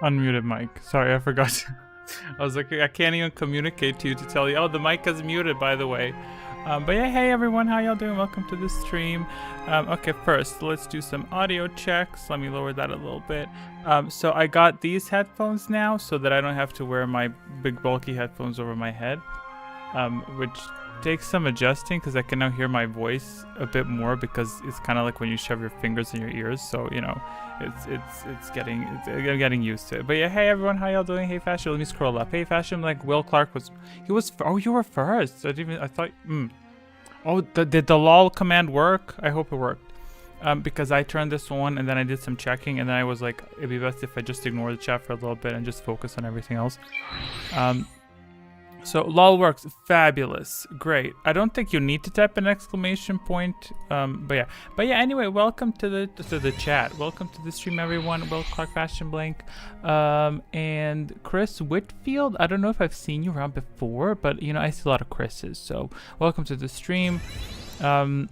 Unmuted mic. Sorry, I forgot. I was like, I can't even communicate to you to tell you, oh, the mic is muted, by the way. But yeah, hey everyone, how y'all doing? Welcome to the stream. Okay, first, let's do some audio checks. Let me lower that a little bit. So I got these headphones now so that I don't have to wear my big bulky headphones over my head, which takes some adjusting because I can now hear my voice a bit more because it's kind of like when you shove your fingers in your ears. So, you know, I'm getting used to it. But yeah, hey everyone, how y'all doing? Hey Fashion, let me scroll up. Hey Fashion, like Will Clark oh, you were first. I thought, oh, did the lol command work? I hope it worked. Because I turned this on and then I did some checking and then I was like, it'd be best if I just ignore the chat for a little bit and just focus on everything else. So lol works, fabulous, great. I don't think you need to type an exclamation point, but yeah. Anyway, welcome to the chat. Welcome to the stream, everyone. Will Clark Fashion Blank, and Chris Whitfield. I don't know if I've seen you around before, but you know I see a lot of Chris's. So welcome to the stream, and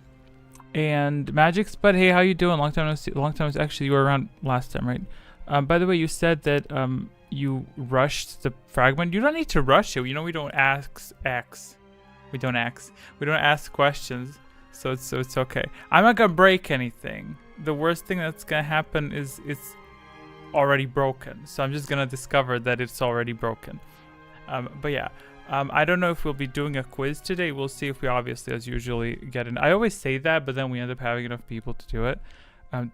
Magic's. But hey, how you doing? Long time no see. Actually, you were around last time, right? By the way, you said that you rushed the fragment. You don't need to rush it. You know we don't ask questions, so it's okay. I'm not gonna break anything. The worst thing that's gonna happen is it's already broken. So I'm just gonna discover that it's already broken. But yeah, I don't know if we'll be doing a quiz today. We'll see if we obviously, as usually, get in. I always say that, but then we end up having enough people to do it.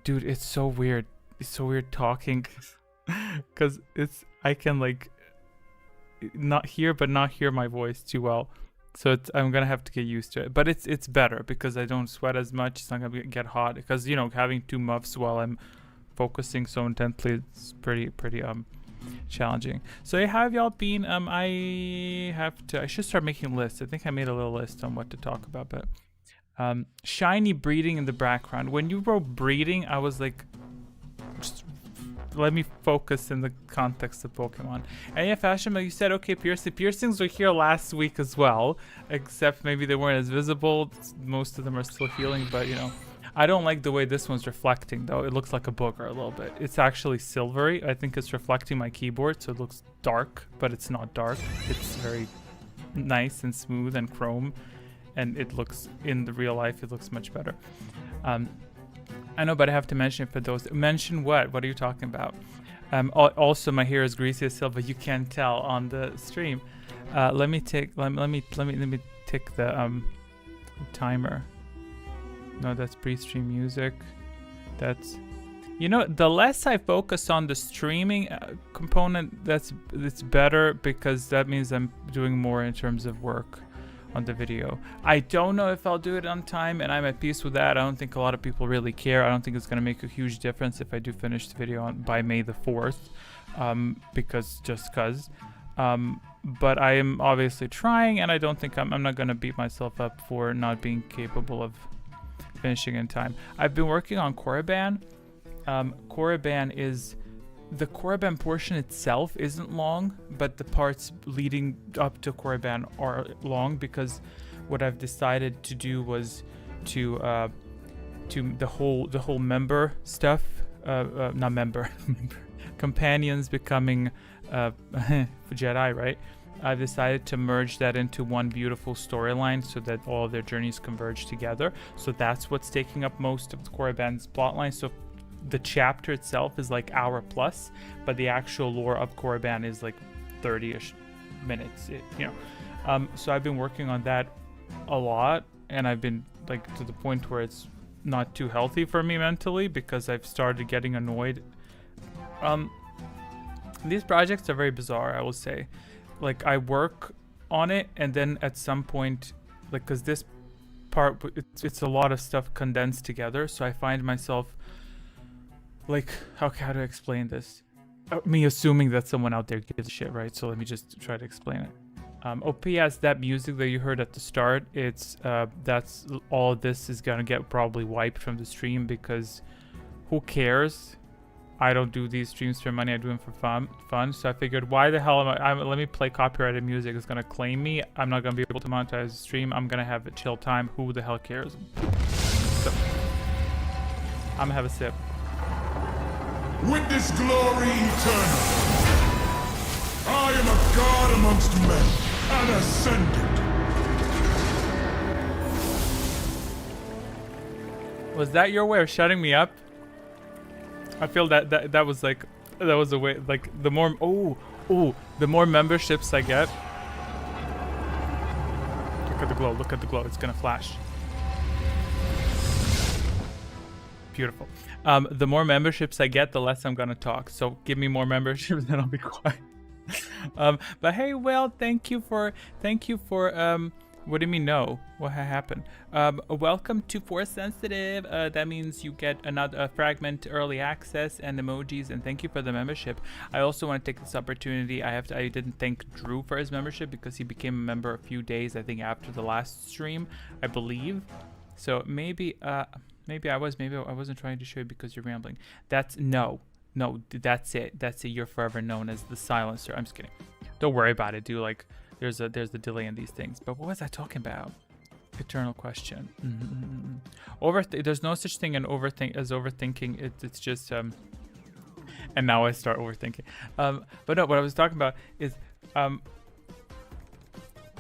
Dude, it's so weird. It's so weird talking. Because I can like not hear my voice too well, so I'm gonna have to get used to it. But it's better because I don't sweat as much. It's not gonna get hot because you know having two muffs while I'm focusing so intently, it's pretty challenging. So hey, how have y'all been? I should start making lists. I think I made a little list on what to talk about. But shiny breeding in the background. When you wrote breeding, I was like, just let me focus in the context of Pokemon. And yeah, Fashion, you said, okay, piercings were here last week as well, except maybe they weren't as visible. Most of them are still healing, but you know, I don't like the way this one's reflecting though. It looks like a booger a little bit. It's actually silvery. I think it's reflecting my keyboard, so it looks dark, but it's not dark. It's very nice and smooth and chrome, and it looks, in the real life, it looks much better. I know, but I have to mention it for those. Mention what? What are you talking about? Also, my hair is greasy as silver. You can't tell on the stream. Let me take the timer. No, that's pre-stream music. That's, you know, the less I focus on the streaming component, it's better because that means I'm doing more in terms of work on the video. I don't know if I'll do it on time, and I'm at peace with that. I don't think a lot of people really care. I don't think it's going to make a huge difference if I do finish the video by May the 4th, because. But I am obviously trying, and I don't think I'm not going to beat myself up for not being capable of finishing in time. I've been working on Korriban. The Korriban portion itself isn't long, but the parts leading up to Korriban are long because what I've decided to do was to the whole member stuff, not member, companions becoming Jedi, right? I've decided to merge that into one beautiful storyline so that all of their journeys converge together. So that's what's taking up most of the Korriban's plotline. So the chapter itself is like hour plus, but the actual lore of Korriban is like 30-ish minutes, so I've been working on that a lot, and I've been like to the point where it's not too healthy for me mentally because I've started getting annoyed. These projects are very bizarre, I will say. Like I work on it, and then at some point, like, because this part, it's a lot of stuff condensed together, so I find myself like, how to explain this? Me assuming that someone out there gives a shit, right? So let me just try to explain it. OPS, that music that you heard at the start, it's that's all of this is gonna get probably wiped from the stream because who cares? I don't do these streams for money. I do them for fun. So I figured, why the hell am I let me play copyrighted music. It's gonna claim me. I'm not gonna be able to monetize the stream. I'm gonna have a chill time. Who the hell cares? So, I'm gonna have a sip. Witness glory eternal. I am a god amongst men, an ascendant. Was that your way of shutting me up? I feel that was like, that was a way, like, the more, the more memberships I get. Look at the glow, look at the glow, it's gonna flash. Beautiful. The more memberships I get, the less I'm gonna talk. So give me more memberships and I'll be quiet. But hey, Will, thank you for, what do you mean no? What happened? Welcome to Force Sensitive. That means you get another fragment early access and emojis, and thank you for the membership. I also want to take this opportunity. I didn't thank Drew for his membership because he became a member a few days, I think, after the last stream, I believe. So maybe I wasn't trying to show you because you're rambling. That's no, that's it. You're forever known as the silencer. I'm just kidding. Don't worry about it, dude. Like, there's a delay in these things. But what was I talking about? Eternal question. There's no such thing as overthinking. It's just and now I start overthinking. But no, what I was talking about is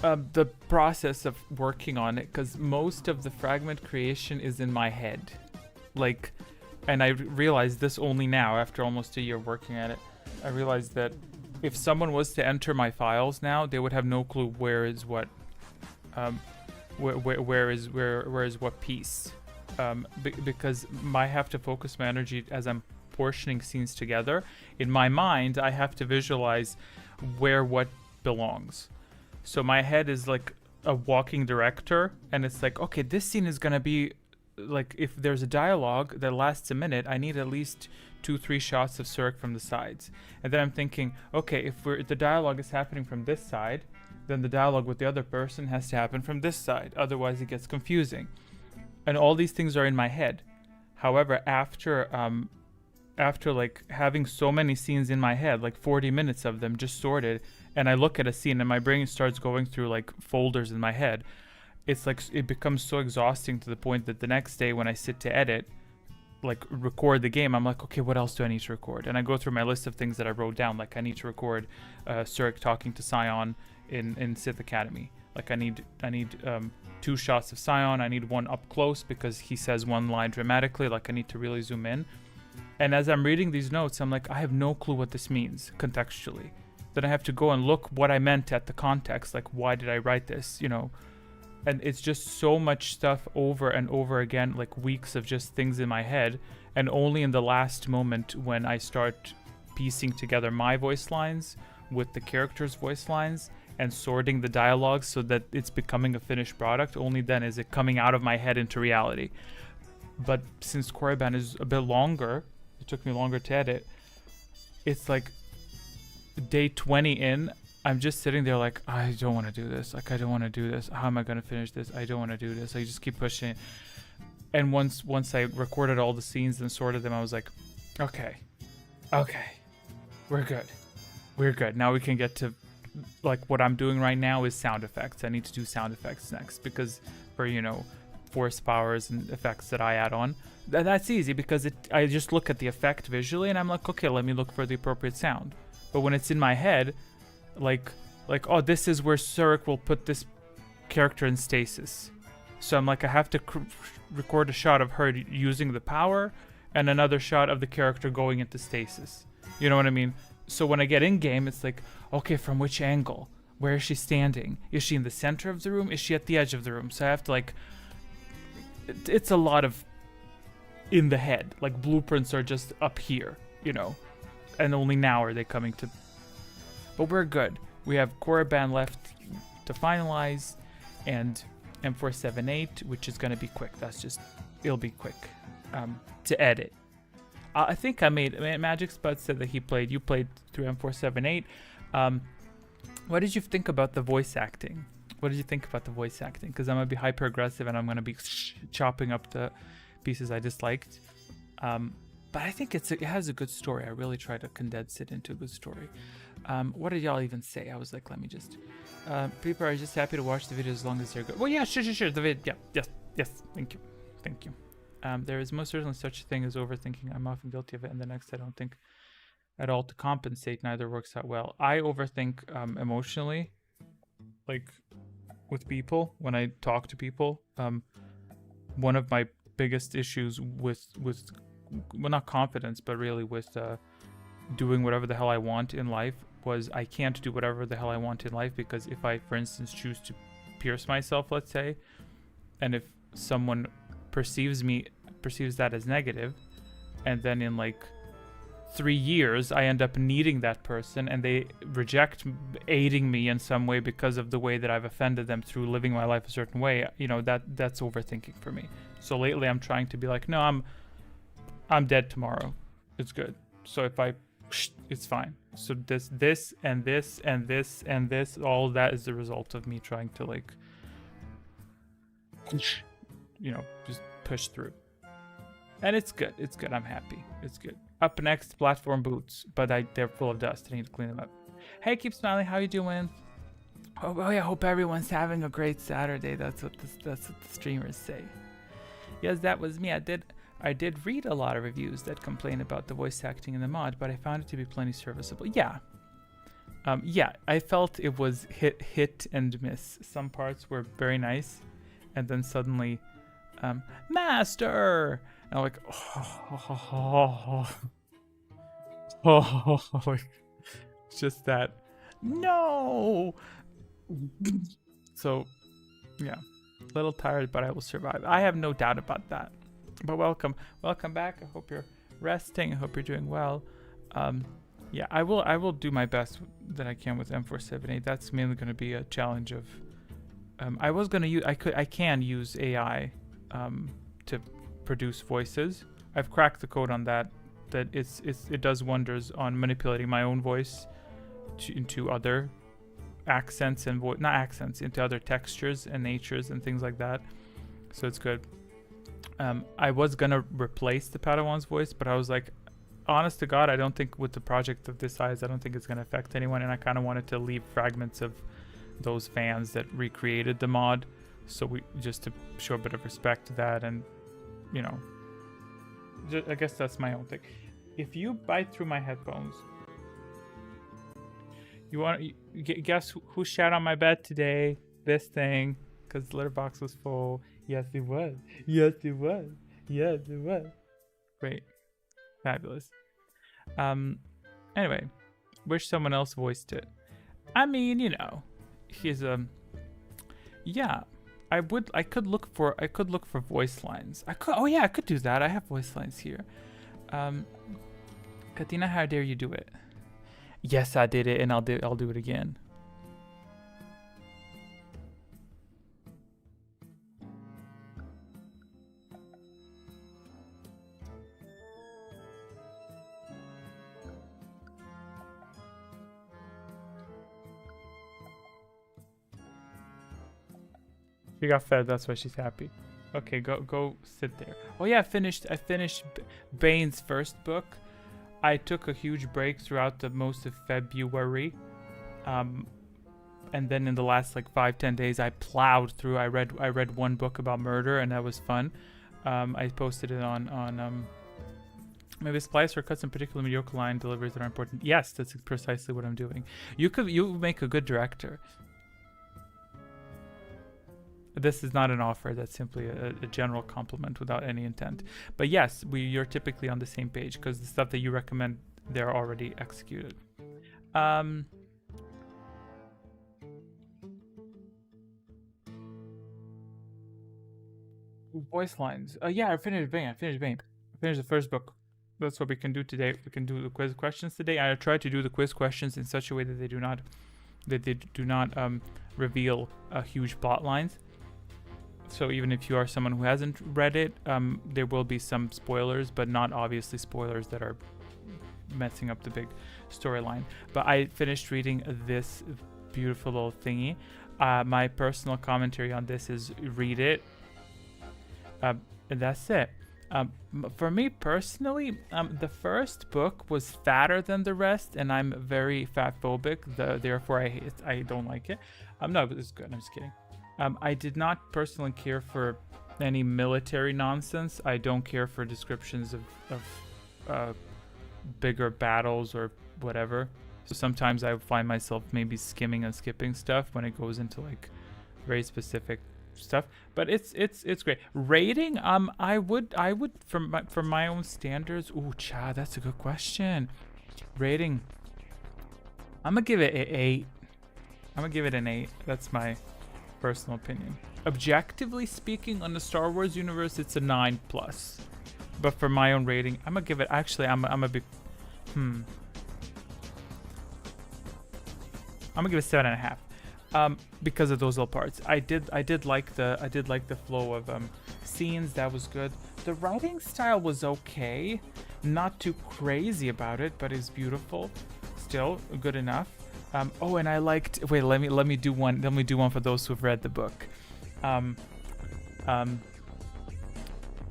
the process of working on it, because most of the fragment creation is in my head, like, and I realized this only now after almost a year working at it. I realized that if someone was to enter my files now, they would have no clue where is what, where is what piece, because I have to focus my energy as I'm portioning scenes together. In my mind, I have to visualize where what belongs. So my head is like a walking director, and it's like, okay, this scene is gonna be like, if there's a dialogue that lasts a minute, I need at least 2-3 shots of Zurich from the sides. And then I'm thinking, okay, if the dialogue is happening from this side, then the dialogue with the other person has to happen from this side. Otherwise, it gets confusing. And all these things are in my head. However, after like having so many scenes in my head, like 40 minutes of them just sorted, and I look at a scene and my brain starts going through like folders in my head, it's like it becomes so exhausting to the point that the next day when I sit to edit, like record the game, I'm like, okay, what else do I need to record? And I go through my list of things that I wrote down. Like, I need to record Zurich talking to Scion in Sith Academy. Like, I need 2 shots of Scion. I need one up close because he says one line dramatically. Like, I need to really zoom in. And as I'm reading these notes, I'm like, I have no clue what this means contextually. Then I have to go and look what I meant at the context. Like, why did I write this? You know. And it's just so much stuff over and over again, like weeks of just things in my head. And only in the last moment when I start piecing together my voice lines with the characters' voice lines and sorting the dialogue so that it's becoming a finished product, only then is it coming out of my head into reality. But since Korriban is a bit longer, it took me longer to edit, it's like day 20 in, I'm just sitting there like, I don't want to do this. Like, I don't want to do this. How am I going to finish this? I don't want to do this. I just keep pushing it. And once I recorded all the scenes and sorted them, I was like, okay, we're good. Now we can get to, like, what I'm doing right now is sound effects. I need to do sound effects next because for, you know, force powers and effects that I add on, that's easy because I just look at the effect visually and I'm like, okay, let me look for the appropriate sound. But when it's in my head, like, oh, this is where Zurich will put this character in stasis. So I'm like, I have to record a shot of her using the power and another shot of the character going into stasis. You know what I mean? So when I get in game, it's like, okay, from which angle? Where is she standing? Is she in the center of the room? Is she at the edge of the room? So I have to, like, it's a lot of in the head. Like, blueprints are just up here, you know, and only now are they coming to. But we're good. We have Korriban left to finalize, and M478, which is gonna be quick. It'll be quick to edit. I think Magic Spud said that you played through M478. What did you think about the voice acting? Because I'm gonna be hyper aggressive and I'm gonna be chopping up the pieces I disliked. But I think it has a good story. I really try to condense it into a good story. What did y'all even say? I was like, let me just. People are just happy to watch the video as long as they're good. Well, yeah, sure. The video, yeah, yes. Thank you. There is most certainly such a thing as overthinking. I'm often guilty of it, and the next I don't think at all to compensate. Neither works out well. I overthink emotionally, like with people when I talk to people. One of my biggest issues with well, not confidence, but really with doing whatever the hell I want in life was I can't do whatever the hell I want in life because if I, for instance, choose to pierce myself, let's say, and if someone perceives that as negative, and then in like 3 years I end up needing that person and they reject aiding me in some way because of the way that I've offended them through living my life a certain way, you know, that's overthinking for me. So lately I'm trying to be like, no, I'm dead tomorrow, it's good. So if I it's fine. So this and this and this and this, all that is the result of me trying to like, you know, just push through. And it's good. It's good. I'm happy. It's good. Up next, platform boots, but they're full of dust. I need to clean them up. Hey, keep smiling. How you doing? Oh yeah. Hope everyone's having a great Saturday. That's what the streamers say. Yes, that was me. I did read a lot of reviews that complain about the voice acting in the mod, but I found it to be plenty serviceable. Yeah. Yeah, I felt it was hit and miss. Some parts were very nice, and then suddenly, Master! And I'm like, like, just that, no! So, yeah, a little tired, but I will survive. I have no doubt about that. But welcome back. I hope you're resting. I hope you're doing well. Yeah, I will do my best that I can with M478. That's mainly going to be a challenge of. I can use AI to produce voices. I've cracked the code on that. That it does wonders on manipulating my own voice into other accents and not accents, into other textures and natures and things like that. So it's good. I was gonna replace the Padawan's voice, but I was like, honest to God, I don't think with the project of this size, I don't think it's gonna affect anyone, and I kind of wanted to leave fragments of those fans that recreated the mod, so we just to show a bit of respect to that, and you know, I guess that's my own thing. If you bite through my headphones, you want guess who shat on my bed today? This thing, because the litter box was full. Yes, it was. Yes, it was. Yes, it was. Great. Fabulous. Anyway, wish someone else voiced it. I mean, you know, he's yeah. I could look for voice lines. I could do that. I have voice lines here. Katina, how dare you do it? Yes, I did it, and I'll do it again. She got fed, that's why she's happy. Okay, go sit there. Oh yeah, I finished Bane's first book. I took a huge break throughout the most of February. And then in the last like 5-10 days I plowed through. I read one book about murder, and that was fun. I posted it on maybe splice or cut some particular mediocre line deliveries that are important. Yes, that's precisely what I'm doing. You make a good director. This is not an offer. That's simply a general compliment without any intent. But yes, you're typically on the same page because the stuff that you recommend, they're already executed. Voice lines. Yeah, I finished Bane. I finished the first book. That's what we can do today. We can do the quiz questions today. I try to do the quiz questions in such a way that they do not reveal huge plot lines. So even if you are someone who hasn't read it, there will be some spoilers, but not obviously spoilers that are messing up the big storyline. But I finished reading this beautiful little thingy. My personal commentary on this is read it. And that's it. For me personally, the first book was fatter than the rest, and I'm very fat phobic. Therefore, I don't like it. No, it's good. I'm just kidding. I did not personally care for any military nonsense. I don't care for descriptions of bigger battles or whatever. So sometimes I find myself maybe skimming and skipping stuff when it goes into like very specific stuff. But it's great. Rating, I would from my own standards. Ooh, cha, that's a good question. Rating, I'm gonna give it an 8. I'm gonna give it an 8. That's my personal opinion. Objectively speaking, on the Star Wars universe, it's a 9+. But for my own rating, I'm gonna give it. Actually, I'm a big. I'm gonna give it 7.5. Because of those little parts. I did like the flow of scenes. That was good. The writing style was okay. Not too crazy about it, but it's beautiful. Still good enough. Oh, and I liked. Wait, let me do one. Let me do one for those who've read the book.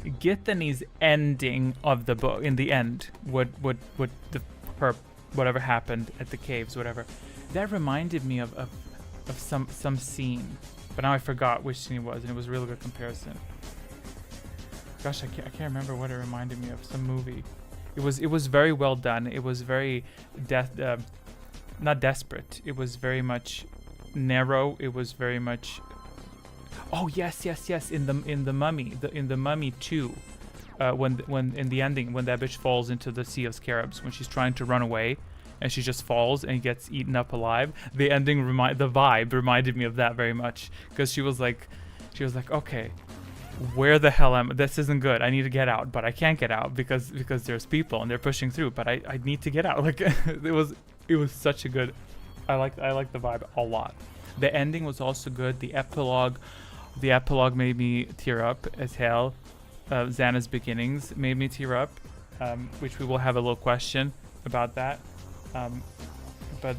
Githany's ending of the book, in the end, whatever happened at the caves, whatever, that reminded me of some scene, but now I forgot which scene it was, and it was a really good comparison. Gosh, I can't remember what it reminded me of. Some movie. It was very well done. It was very not desperate. It was very much narrow. It was very much. Oh yes. In the Mummy 2, when in the ending, when that bitch falls into the Sea of Scarabs, when she's trying to run away, and she just falls and gets eaten up alive. The ending the vibe reminded me of that very much, because she was like, okay, where the hell am I? This isn't good. I need to get out, but I can't get out because there's people and they're pushing through. But I need to get out. Like it was such a good. I like the vibe a lot. The ending was also good. The epilogue made me tear up as hell. Xana's beginnings made me tear up, which we will have a little question about that. But that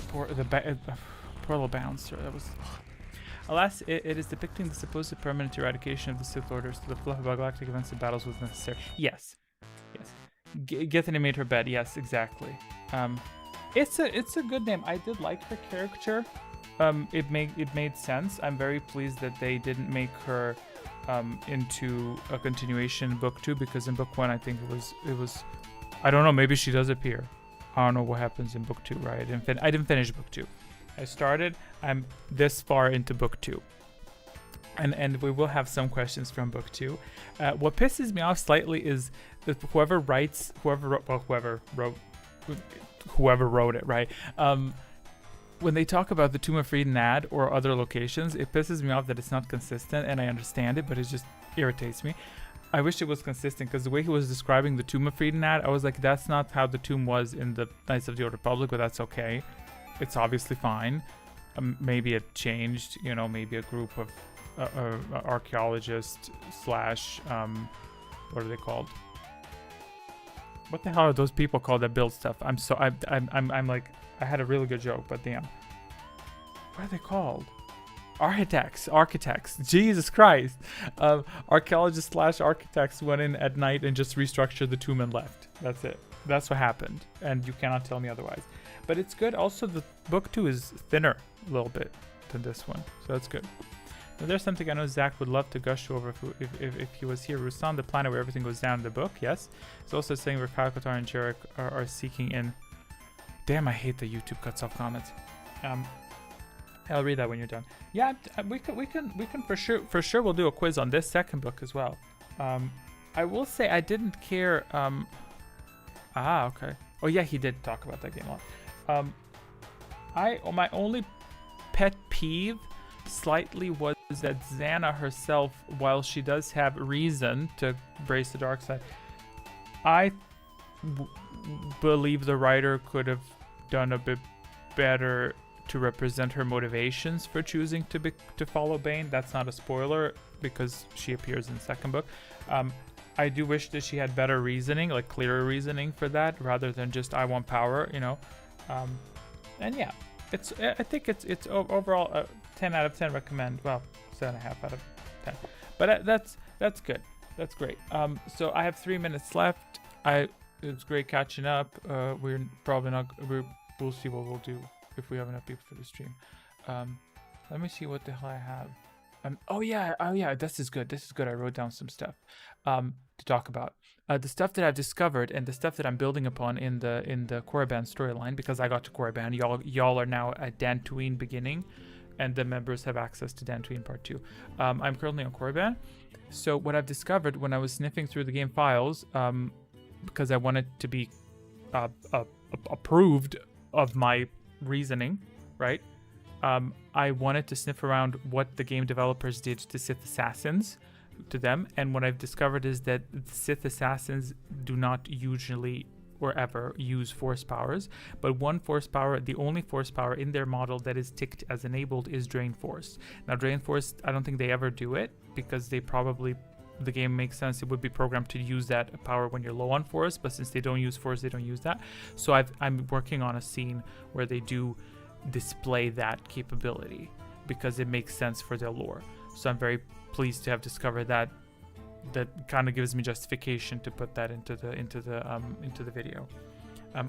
poor little bouncer. That was. Alas, it is depicting the supposed permanent eradication of the Sith Orders. The fluff about galactic events and battles was necessary. Yes. Githany made her bed. Yes, exactly. It's a good name. I did like her character. It made sense. I'm very pleased that they didn't make her into a continuation in book 2, because in book 1 I think it was. I don't know. Maybe she does appear. I don't know what happens in book 2, right? I didn't finish book 2. I started. I'm this far into book 2, and we will have some questions from book 2. What pisses me off slightly is that whoever wrote it, right? When they talk about the Tomb of Freed Nad or other locations, it pisses me off that it's not consistent, and I understand it, but it just irritates me. I wish it was consistent, because the way he was describing the Tomb of Freed Nad, I was like, that's not how the tomb was in the Knights of the Old Republic, but that's okay. It's obviously fine. Maybe it changed, maybe a group of archaeologists / what are they called? What the hell are those people called that build stuff? I'm like, I had a really good joke, but damn. What are they called? Architects. Jesus Christ. Archaeologists / architects went in at night and just restructured the tomb and left. That's it. That's what happened, and you cannot tell me otherwise. But it's good. Also, the book 2 is thinner a little bit than this one, so that's good. Now, there's something I know Zach would love to gush over if he was here. Rusan, the planet where everything goes down in the book, yes. It's also saying where Kyle Katarn and Jarek are seeking in. Damn, I hate the YouTube cuts off comments. I'll read that when you're done. Yeah, we can for sure we'll do a quiz on this second book as well. I will say I didn't care. Okay. Oh yeah, he did talk about that game a lot. My only pet peeve slightly was that Xana herself, while she does have reason to embrace the dark side, I believe the writer could have done a bit better to represent her motivations for choosing to follow Bane. That's not a spoiler because she appears in the second book. I do wish that she had better reasoning, like clearer reasoning for that, rather than just I want power, And yeah, I think it's overall a 10 out of 10 recommend. Well, 7.5 out of 10. But that's good. That's great. So I have 3 minutes left. It was great catching up. We're probably not. We'll see what we'll do if we have enough people for the stream. Let me see what the hell I have. Oh yeah, this is good. I wrote down some stuff to talk about. The stuff that I've discovered and the stuff that I'm building upon in the Korriban storyline, because I got to Korriban. Y'all are now at Dantooine beginning, and the members have access to Dantooine Part 2. I'm currently on Korriban. So what I've discovered when I was sniffing through the game files, because I wanted to be approved of my reasoning, right? I wanted to sniff around what the game developers did to Sith assassins to them, and what I've discovered is that Sith assassins do not usually or ever use force powers, but one force power, the only force power in their model that is ticked as enabled, is Drain Force. Now Drain Force, I don't think they ever do it, because they probably, the game makes sense, it would be programmed to use that power when you're low on force, but since they don't use force, they don't use that. So I'm working on a scene where they do display that capability because it makes sense for their lore. So I'm very pleased to have discovered that. That kind of gives me justification to put that into the video.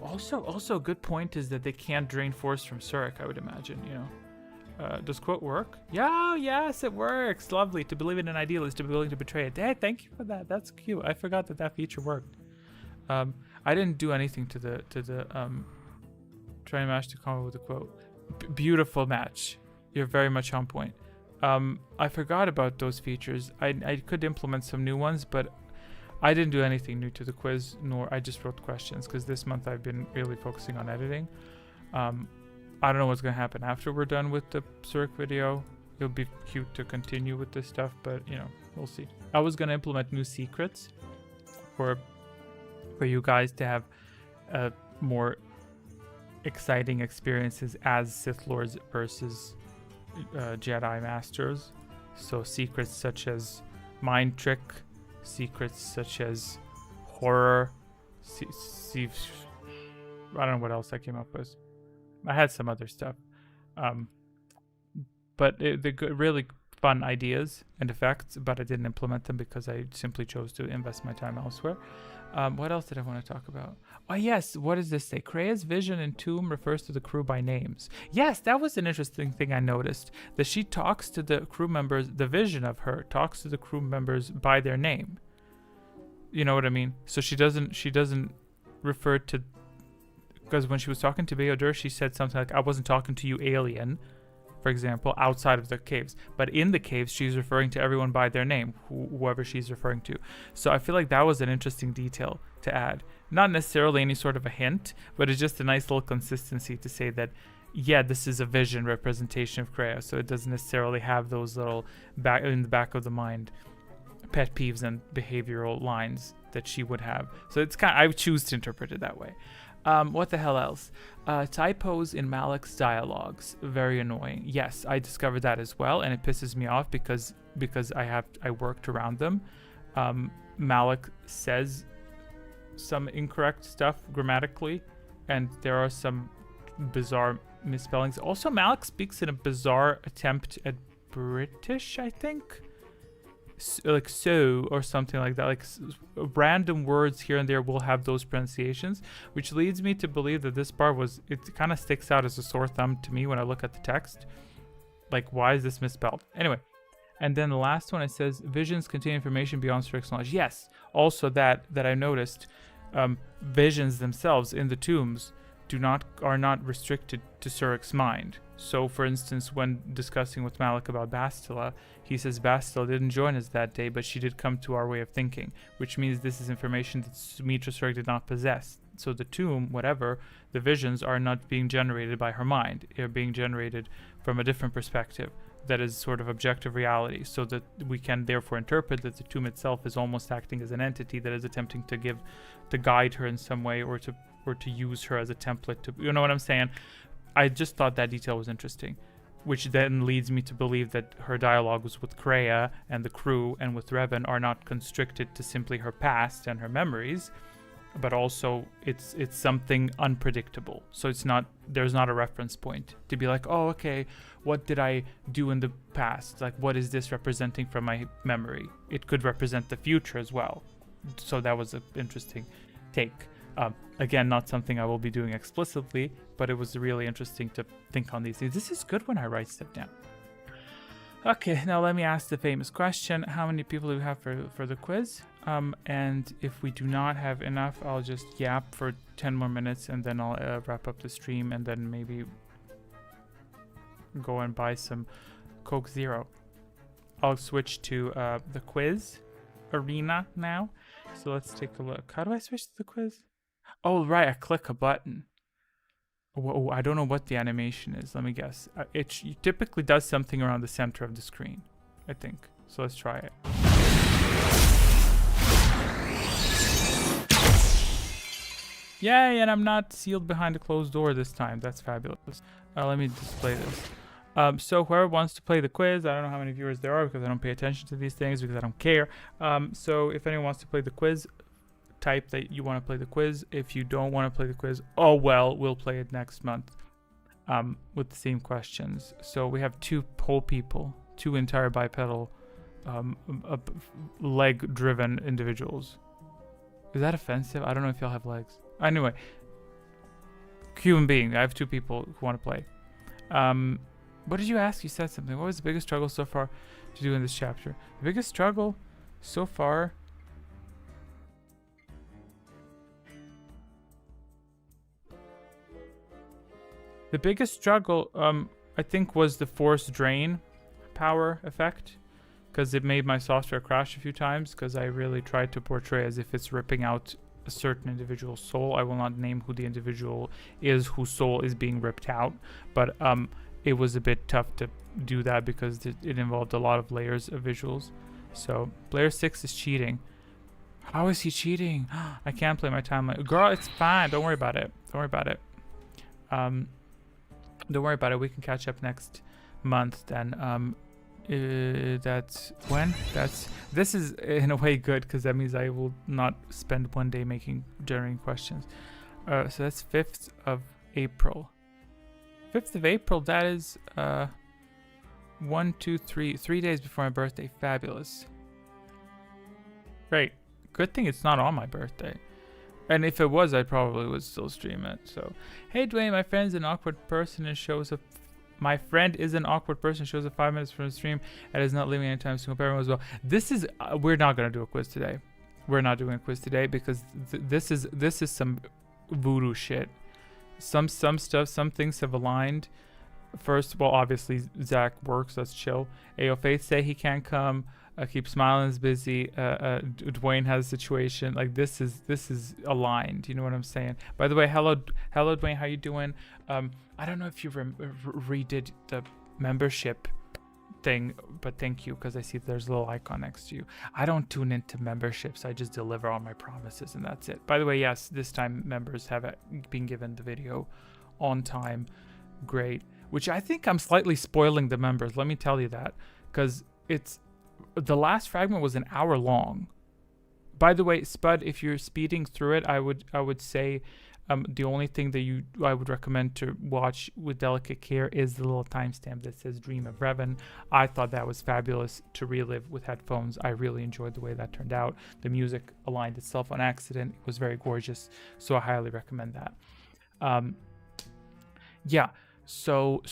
Also a good point is that they can't drain force from Surik, I would imagine, you know. Does quote work? Yeah, yes, it works. Lovely. To believe in an ideal is to be willing to betray it. Hey, thank you for that. That's cute. I forgot that feature worked. I didn't do anything to the try and match the combo with the quote. Beautiful match. You're very much on point. I forgot about those features. I could implement some new ones, but I didn't do anything new to the quiz, nor I just wrote questions because this month I've been really focusing on editing. I don't know what's going to happen after we're done with the Surik video. It'll be cute to continue with this stuff, but you know, we'll see. I was going to implement new secrets for you guys to have more exciting experiences as Sith Lords versus Jedi Masters. So secrets such as mind trick, secrets such as horror, I don't know what else I came up with. I had some other stuff, but they're good, really fun ideas and effects, but I didn't implement them because I simply chose to invest my time elsewhere. What else did I want to talk about? Oh yes, what does this say? Krea's vision in Tomb refers to the crew by names. Yes, that was an interesting thing I noticed, that she talks to the crew members, the vision of her talks to the crew members by their name. You know what I mean? So she doesn't refer to, because when she was talking to Beodur, she said something like, I wasn't talking to you, alien, for example, outside of the caves. But in the caves, she's referring to everyone by their name, whoever she's referring to. So I feel like that was an interesting detail to add. Not necessarily any sort of a hint, but it's just a nice little consistency to say that, yeah, this is a vision representation of Krea. So it doesn't necessarily have those little in the back of the mind pet peeves and behavioral lines that she would have. So it's I choose to interpret it that way. What the hell else? Typos in Malik's dialogues, very annoying. Yes, I discovered that as well, and it pisses me off because I worked around them. Malik says some incorrect stuff grammatically, and there are some bizarre misspellings. Also, Malik speaks in a bizarre attempt at British, I think. Like so or something like that, like random words here and there will have those pronunciations, which leads me to believe that this part it kind of sticks out as a sore thumb to me when I look at the text. Like, why is this misspelled? Anyway, and then the last one, it says visions contain information beyond Surik's knowledge. Yes, also that I noticed, visions themselves in the tombs are not restricted to Surik's mind. So, for instance, when discussing with Malik about Bastila, he says Bastila didn't join us that day, but she did come to our way of thinking, which means this is information that Sumitra Surik did not possess. So the tomb, whatever, the visions are not being generated by her mind. They're being generated from a different perspective that is sort of objective reality, so that we can therefore interpret that the tomb itself is almost acting as an entity that is attempting to guide her in some way, or to use her as a template to, you know what I'm saying? I just thought that detail was interesting, which then leads me to believe that her dialogues with Krea and the crew and with Revan are not constricted to simply her past and her memories, but also it's something unpredictable. So there's not a reference point to be like, oh, okay, what did I do in the past? Like, what is this representing from my memory? It could represent the future as well. So that was an interesting take. Again, not something I will be doing explicitly, but it was really interesting to think on these things. This is good when I write stuff down. Okay, now let me ask the famous question. How many people do we have for the quiz? And if we do not have enough, I'll just yap for 10 more minutes and then I'll wrap up the stream and then maybe go and buy some Coke Zero. I'll switch to the quiz arena now. So let's take a look. How do I switch to the quiz? Oh, right, I click a button. Whoa, I don't know what the animation is. Let me guess. It typically does something around the center of the screen, I think. So let's try it. Yay, and I'm not sealed behind a closed door this time. That's fabulous. Let me display this. So whoever wants to play the quiz, I don't know how many viewers there are because I don't pay attention to these things because I don't care. So if anyone wants to play the quiz, type that you want to play the quiz. If you don't want to play the quiz, oh well, we'll play it next month with the same questions. So we have two whole people, two entire bipedal leg driven individuals. Is that offensive? I don't know if y'all have legs. Anyway, human being. I have two people who want to play. What did you ask? You said something. What was the biggest struggle so far to do in this chapter? The biggest struggle so far. The biggest struggle, I think, was the force drain power effect, because it made my software crash a few times, because I really tried to portray as if it's ripping out a certain individual's soul. I will not name who the individual is whose soul is being ripped out, but it was a bit tough to do that because it involved a lot of layers of visuals. So player 6 is cheating. How is he cheating? I can't play my timeline. Girl, it's fine. Don't worry about it. Don't worry about it. Don't worry about it. We can catch up next month then. That's when? This is in a way good because that means I will not spend one day generating questions. So that's 5th of April. 5th of April, that is 3 days before my birthday. Fabulous. Great. Good thing it's not on my birthday. And if it was, I probably would still stream it. So, hey Dwayne, my friend is an awkward person and shows up. My friend is an awkward person. Shows up 5 minutes from the stream and is not leaving anytime soon. Hope everyone as well. This is we're not gonna do a quiz today. We're not doing a quiz today because this is some voodoo shit. Some stuff, some things have aligned. First, well, obviously Zach works. That's chill. Ayo Faith say he can't come. Keep Smiling is busy. Dwayne has a situation. Like this is aligned. You know what I'm saying? By the way, hello Dwayne. How you doing? I don't know if you redid the membership thing, but thank you because I see there's a little icon next to you. I don't tune into memberships. I just deliver on my promises and that's it. By the way, yes, this time members have been given the video on time. Great. Which I think I'm slightly spoiling the members. Let me tell you that because it's. The last fragment was an hour long. By the way, Spud, if you're speeding through it, I would say the only thing that I would recommend to watch with delicate care is the little timestamp that says Dream of Revan. I thought that was fabulous to relive with headphones. I really enjoyed the way that turned out. The music aligned itself on accident. It was very gorgeous. So I highly recommend that. Yeah. So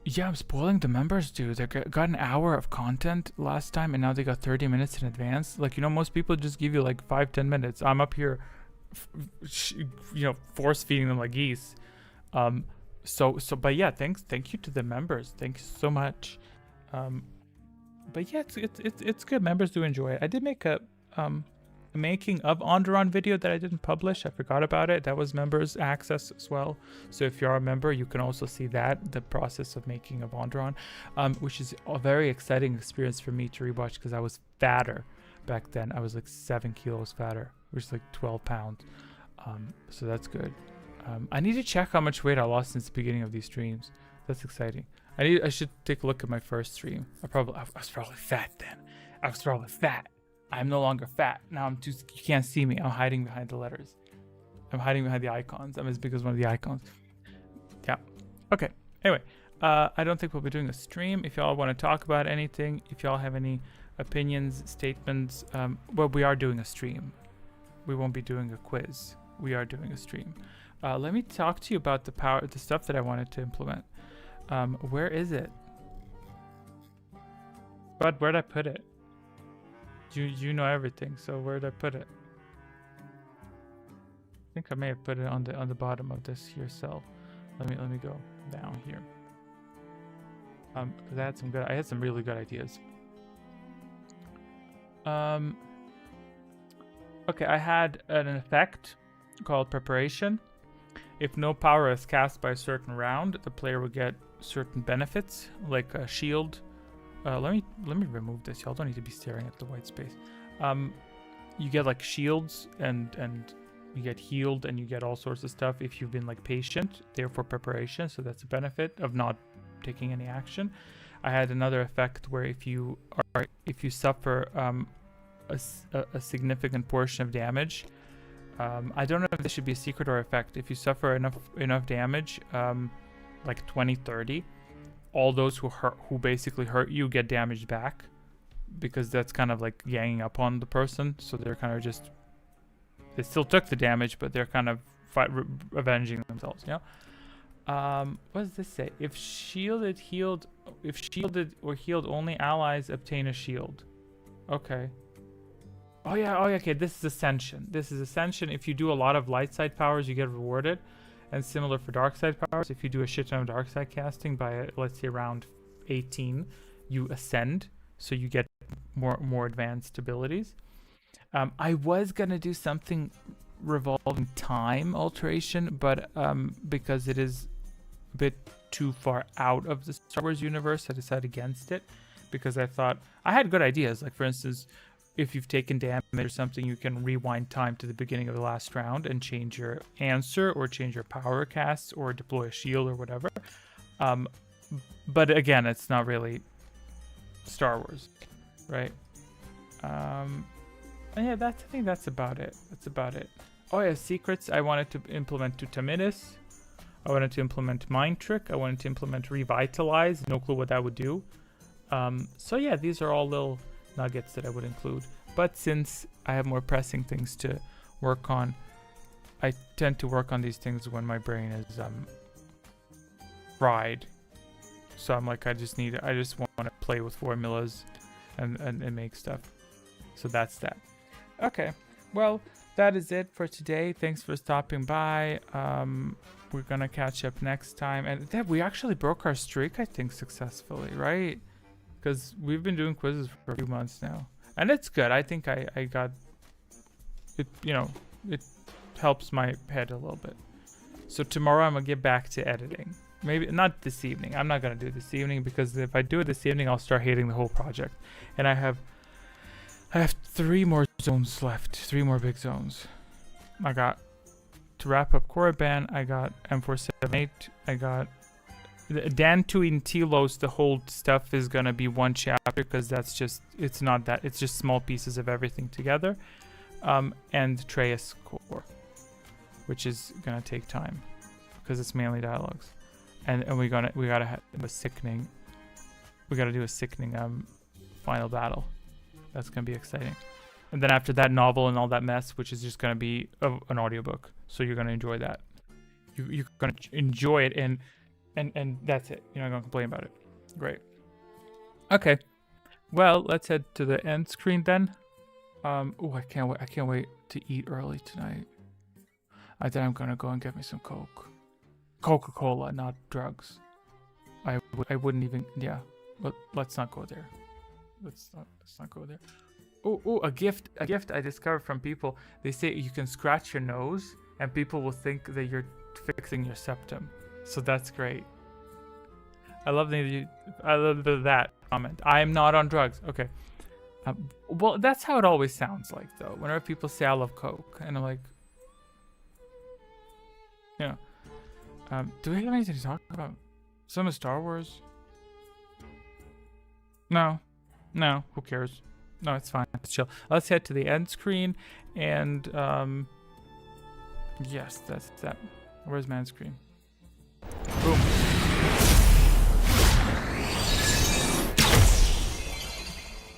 yeah, I'm spoiling the members, dude. They got an hour of content last time, and now they got 30 minutes in advance. Like, you know, most people just give you like 5-10 minutes. I'm up here, force feeding them like geese. But yeah, thank you to the members. Thanks so much. But yeah, it's good. Members do enjoy it. I did make a making of Onderon video that I didn't publish. I forgot about it. That was members access as well. So if you're a member, you can also see that, the process of making of Onderon, which is a very exciting experience for me to rewatch because I was fatter back then. I was like 7 kilos fatter, which is like 12 pounds. So that's good. I need to check how much weight I lost since the beginning of these streams. That's exciting. I should take a look at my first stream. I was probably fat then. I was probably fat. I'm no longer fat. Now you can't see me. I'm hiding behind the letters. I'm hiding behind the icons. I'm as big as one of the icons. Yeah. Okay. Anyway, I don't think we'll be doing a stream. If y'all want to talk about anything, if y'all have any opinions, statements, well, we are doing a stream. We won't be doing a quiz. We are doing a stream. Let me talk to you about the stuff that I wanted to implement. Where is it? But where'd I put it? You know everything, so where'd I put it? I think I may have put it on the bottom of this here cell. Let me go down here. Because I had some really good ideas. Okay, I had an effect called preparation. If no power is cast by a certain round, the player will get certain benefits, like a shield. Let me remove this. Y'all don't need to be staring at the white space. You get like shields and you get healed and you get all sorts of stuff if you've been like patient, therefore preparation. So that's a benefit of not taking any action. I had another effect where if you suffer a significant portion of damage, I don't know if this should be a secret or effect. If you suffer enough damage, like 20-30, all those who basically hurt you get damaged back, because that's kind of like ganging up on the person. So they're kind of just, they still took the damage, but they're kind of avenging themselves. You know. What does this say? If shielded or healed only allies obtain a shield. Okay. Oh yeah, okay, this is Ascension. If you do a lot of light side powers, you get rewarded. And similar for dark side powers, if you do a shit ton of dark side casting by, let's say, around 18, you ascend, so you get more advanced abilities. I was gonna do something revolving time alteration, but because it is a bit too far out of the Star Wars universe, I decided against it, because I thought I had good ideas. Like, for instance, if you've taken damage or something, you can rewind time to the beginning of the last round and change your answer or change your power casts or deploy a shield or whatever. But again, it's not really Star Wars, right? And yeah, I think that's about it. Oh yeah, secrets. I wanted to implement Tutaminis. I wanted to implement Mind Trick. I wanted to implement Revitalize. No clue what that would do. So yeah, these are all little nuggets that I would include. But since I have more pressing things to work on, I tend to work on these things when my brain is fried. So I'm like, I just want to play with formulas and make stuff. So that's that. Okay, well, that is it for today. Thanks for stopping by. We're gonna catch up next time, and we actually broke our streak, I think, successfully, right? Because we've been doing quizzes for a few months now, and it's good. I think I got it. You know, it helps my head a little bit. So tomorrow I'm gonna get back to editing. Maybe not this evening. I'm not gonna do it this evening, because if I do it this evening, I'll start hating the whole project. And I have 3 more zones left. 3 more big zones. I got to wrap up Korriban. I got M478. I got Dantu in Telos. The whole stuff is gonna be one chapter, because that's just, it's not that, it's just small pieces of everything together. And Treyas Core, which is gonna take time because it's mainly dialogues. And we gotta have a sickening. We gotta do a sickening final battle. That's gonna be exciting. And then after that, novel and all that mess, which is just gonna be an audiobook. So you're gonna enjoy that. You're gonna enjoy it, and that's it. You're not gonna complain about it. Great. Okay. Well, let's head to the end screen then. Oh, I can't wait. I can't wait to eat early tonight. I think I'm gonna go and get me some Coca-Cola, not drugs. I wouldn't even. Yeah. But let's not go there. Let's not go there. Oh, a gift I discovered from people. They say you can scratch your nose and people will think that you're fixing your septum. So that's great. I love that comment. I am not on drugs. Okay. Well, that's how it always sounds like, though. Whenever people say I love Coke, and I'm like, you know, do we have anything to talk about? Some of Star Wars? No, who cares? No, it's fine. It's chill. Let's head to the end screen, and yes, that's that. Where's my end screen? Boom.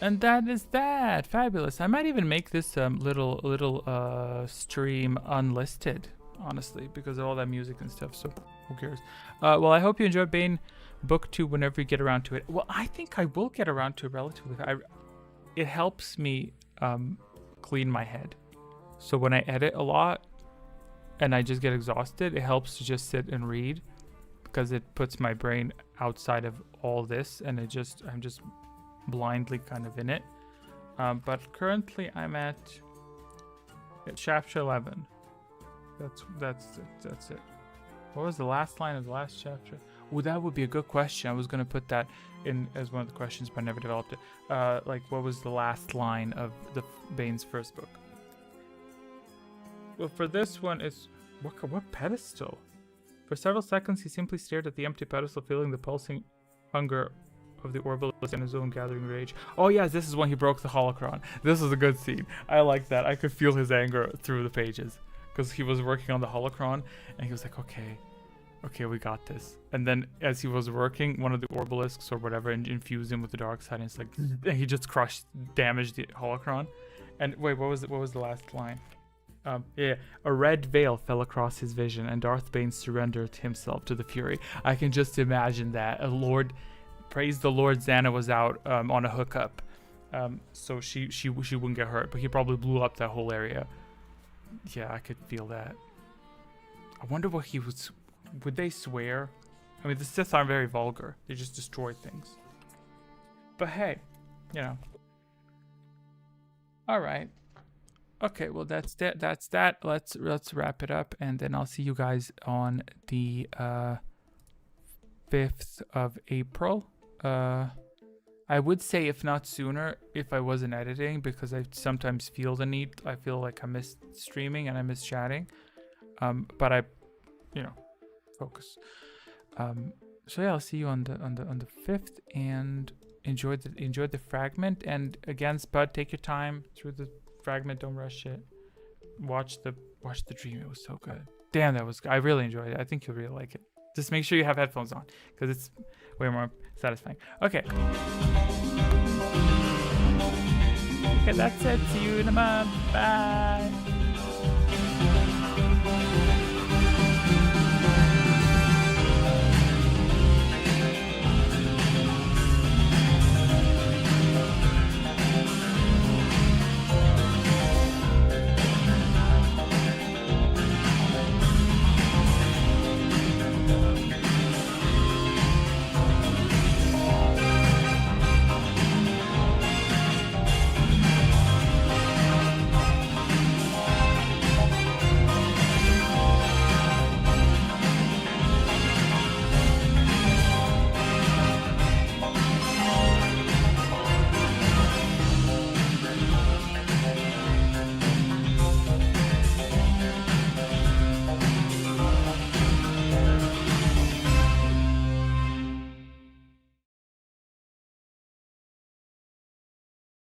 And that is that. Fabulous. I might even make this little stream unlisted, honestly, because of all that music and stuff. So Who cares? Well, I hope you enjoyed Bane Book 2 whenever you get around to it. Well, I think I will get around to it relatively. It helps me clean my head. So when I edit a lot and I just get exhausted, it helps to just sit and read because it puts my brain outside of all this and I'm just blindly kind of in it. But currently I'm at chapter 11. That's it. What was the last line of the last chapter? Oh, that would be a good question. I was going to put that in as one of the questions, but I never developed it. Like, what was the last line of the Bane's first book? Well, for this one, it's... What pedestal? For several seconds, he simply stared at the empty pedestal, feeling the pulsing hunger of the orbalist in his own gathering rage. Oh, yes, this is when he broke the holocron. This was a good scene. I like that. I could feel his anger through the pages. Because he was working on the holocron, and he was like, okay, we got this. And then as he was working, one of the orbalisks or whatever infused him with the dark side, and it's like, and he just damaged the holocron. And wait, what was the last line? Yeah, a red veil fell across his vision, and Darth Bane surrendered himself to the fury. I can just imagine that. Praise the Lord, Xana was out on a hookup, so she wouldn't get hurt, but he probably blew up that whole area. Yeah, I could feel that. I wonder what he was... Would they swear? I mean, the Sith aren't very vulgar. They just destroy things. But hey, you know. Alright. Okay, well, that's that. Let's wrap it up, and then I'll see you guys on the 5th of April. I would say if not sooner, if I wasn't editing, because I sometimes feel the need. I feel like I miss streaming and I miss chatting. But I, focus. So yeah, I'll see you on the 5th, and enjoy the fragment. And again, Spud, take your time through the fragment. Don't rush it. Watch the dream. It was so good. Damn, I really enjoyed it. I think you'll really like it. Just make sure you have headphones on, because it's way more satisfying. Okay. Okay, that's it. See you in a month. Bye.